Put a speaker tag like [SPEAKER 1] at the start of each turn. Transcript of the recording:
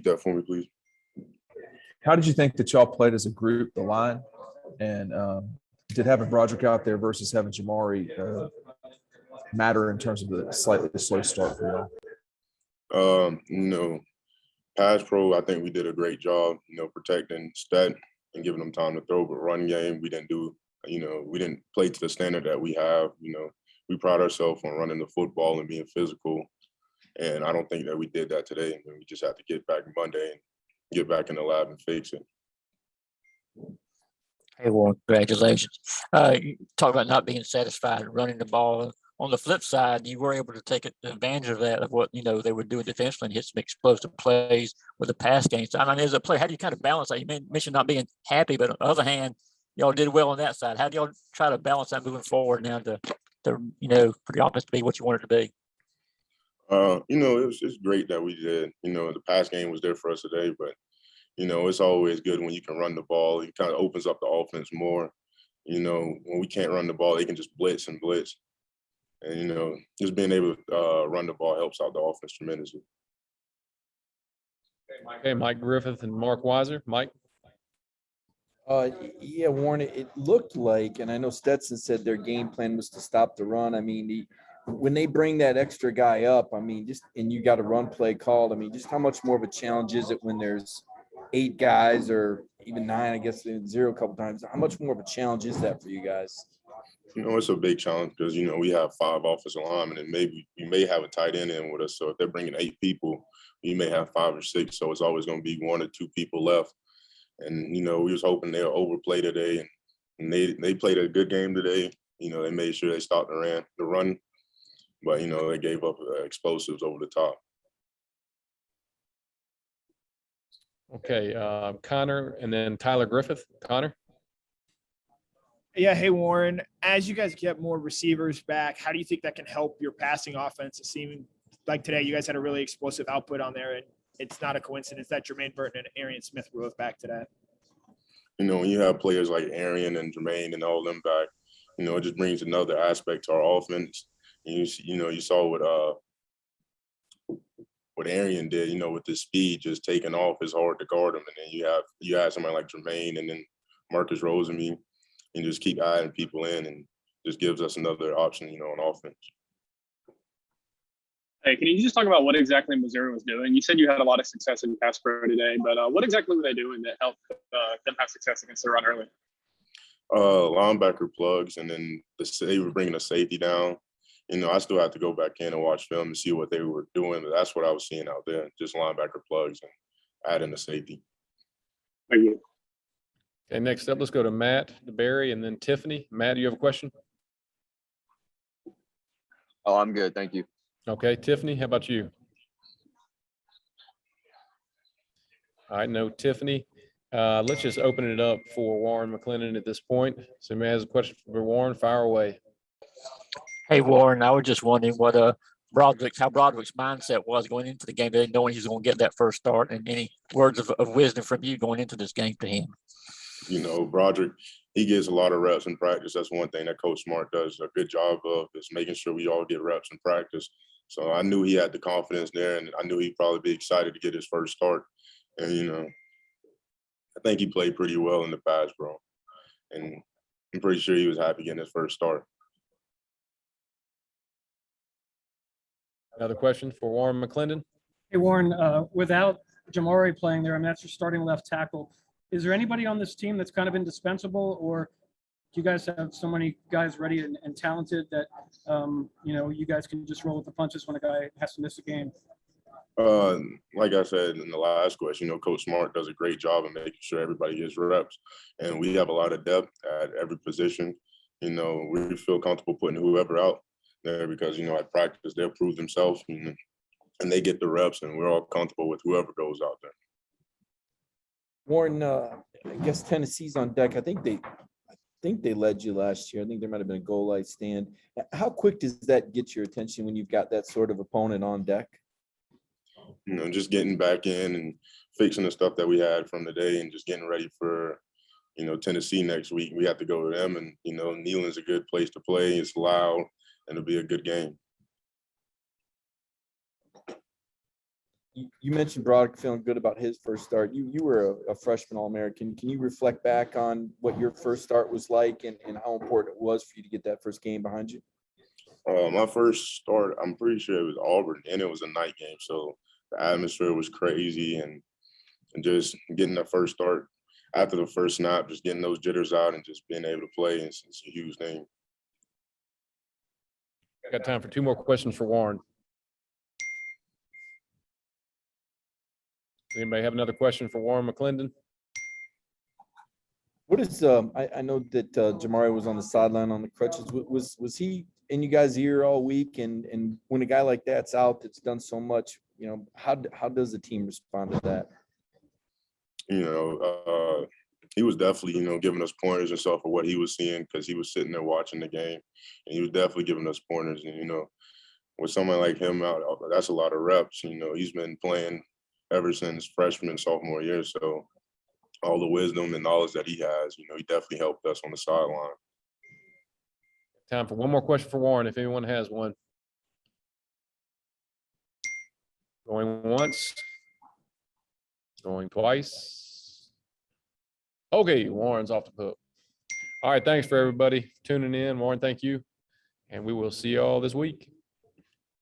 [SPEAKER 1] that for me, please?
[SPEAKER 2] How did you think that y'all played as a group, the line? And did having Broderick out there versus having Jamari matter in terms of the slightly slow start for
[SPEAKER 1] y'all? Pass pro, I think we did a great job, protecting Stet and giving them time to throw. But run game, we didn't do, we didn't play to the standard that we have. We pride ourselves on running the football and being physical. And I don't think that we did that today. And we just have to get back Monday and get back in the lab and fix it.
[SPEAKER 3] Hey, Warren, congratulations. You talk about not being satisfied running the ball. On the flip side, you were able to take advantage of that, of what, they were doing defensively and hit some explosive plays with the pass game. So, I mean, as a player, how do you kind of balance that? You mentioned not being happy, but on the other hand, y'all did well on that side. How do y'all try to balance that moving forward now to for the offense to be what you want it to be?
[SPEAKER 1] It's great that we did. The pass game was there for us today, but, it's always good when you can run the ball. It kind of opens up the offense more. When we can't run the ball, they can just blitz and blitz. And, just being able to run the ball helps out the offense tremendously.
[SPEAKER 4] Okay, Mike Griffith and Mark Weiser. Mike?
[SPEAKER 5] Yeah, Warren, it looked like, and I know Stetson said their game plan was to stop the run. I mean, when they bring that extra guy up, I mean, and you got a run play called, I mean, just how much more of a challenge is it when there's 8 guys or even 9, I guess, 0 a couple times? How much more of a challenge is that for you guys?
[SPEAKER 1] It's a big challenge because, we have 5 offensive linemen and maybe you may have a tight end in with us. So if they're bringing 8 people, you may have 5 or 6. So it's always going to be 1 or 2 people left. And, we was hoping they'll overplay today. And they played a good game today. They made sure they stopped the run. But, they gave up explosives over the top.
[SPEAKER 4] Okay, Connor and then Tyler Griffith. Connor?
[SPEAKER 6] Yeah, hey, Warren, as you guys get more receivers back, how do you think that can help your passing offense? It seemed like today you guys had a really explosive output on there, and it's not a coincidence that Jermaine Burton and Arian Smith were both back today.
[SPEAKER 1] When you have players like Arian and Jermaine and all them back, it just brings another aspect to our offense. And you saw what Arian did, with the speed just taking off. It's hard to guard him. And then you have somebody like Jermaine and then Marcus Rosenby, and just keep adding people in and just gives us another option, on offense.
[SPEAKER 7] Hey, can you just talk about what exactly Missouri was doing? You said you had a lot of success in pass pro today, but what exactly were they doing that helped them have success against the run early?
[SPEAKER 1] Linebacker plugs, and then they were bringing a safety down. I still have to go back in and watch film and see what they were doing, but that's what I was seeing out there, just linebacker plugs and adding a safety.
[SPEAKER 7] Thank you.
[SPEAKER 4] Okay, next up, let's go to Matt DeBerry and then Tiffany. Matt, do you have a question?
[SPEAKER 8] Oh, I'm good. Thank you.
[SPEAKER 4] Okay, Tiffany, how about you? All right, no, Tiffany. Let's just open it up for Warren McClendon at this point. So, somebody has a question for Warren, fire away.
[SPEAKER 3] Hey, Warren, I was just wondering what how Broderick's mindset was going into the game today, knowing he's going to get that first start, and any words of wisdom from you going into this game to him.
[SPEAKER 1] Broderick, he gets a lot of reps in practice. That's one thing that Coach Smart does a good job of, is making sure we all get reps in practice. So I knew he had the confidence there, and I knew he'd probably be excited to get his first start. And, I think he played pretty well in the pass, bro. And I'm pretty sure he was happy getting his first start.
[SPEAKER 4] Another question for Warren McClendon.
[SPEAKER 9] Hey, Warren, without Jamari playing there, I mean, that's your starting left tackle. Is there anybody on this team that's kind of indispensable, or do you guys have so many guys ready and talented that, you guys can just roll with the punches when a guy has to miss a game?
[SPEAKER 1] Like I said in the last question, Coach Smart does a great job of making sure everybody gets reps, and we have a lot of depth at every position. We feel comfortable putting whoever out there because, at practice, they'll prove themselves and they get the reps, and we're all comfortable with whoever goes out there.
[SPEAKER 5] Warren, I guess Tennessee's on deck. I think they led you last year. I think there might have been a goal line stand. How quick does that get your attention when you've got that sort of opponent on deck?
[SPEAKER 1] Just getting back in and fixing the stuff that we had from the day and just getting ready for, Tennessee next week. We have to go to them, and, Neyland's a good place to play. It's loud, and it'll be a good game.
[SPEAKER 5] you mentioned Broderick feeling good about his first start. You were a freshman All-American. Can you reflect back on what your first start was like and how important it was for you to get that first game behind you?
[SPEAKER 1] My first start, I'm pretty sure it was Auburn, and it was a night game, so the atmosphere was crazy, and just getting that first start after the first snap, just getting those jitters out and just being able to play, it's a huge thing.
[SPEAKER 4] Got time for 2 more questions for Warren. Anybody have another question for Warren McClendon?
[SPEAKER 5] What is I know that Jamari was on the sideline on the crutches. Was he in you guys' ear all week? And when a guy like that's out, that's done so much, you know, how does the team respond to that?
[SPEAKER 1] You know, he was definitely, you know, giving us pointers and stuff for what he was seeing, because he was sitting there watching the game, and he was definitely giving us pointers. And, you know, with someone like him out, that's a lot of reps. You know, he's been playing ever since freshman, sophomore year. So all the wisdom and knowledge that he has, you know, he definitely helped us on the sideline.
[SPEAKER 4] Time for one more question for Warren, if anyone has one. Going once. Going twice. Okay, Warren's off the hook. All right, thanks for everybody tuning in. Warren, thank you. And we will see you all this week.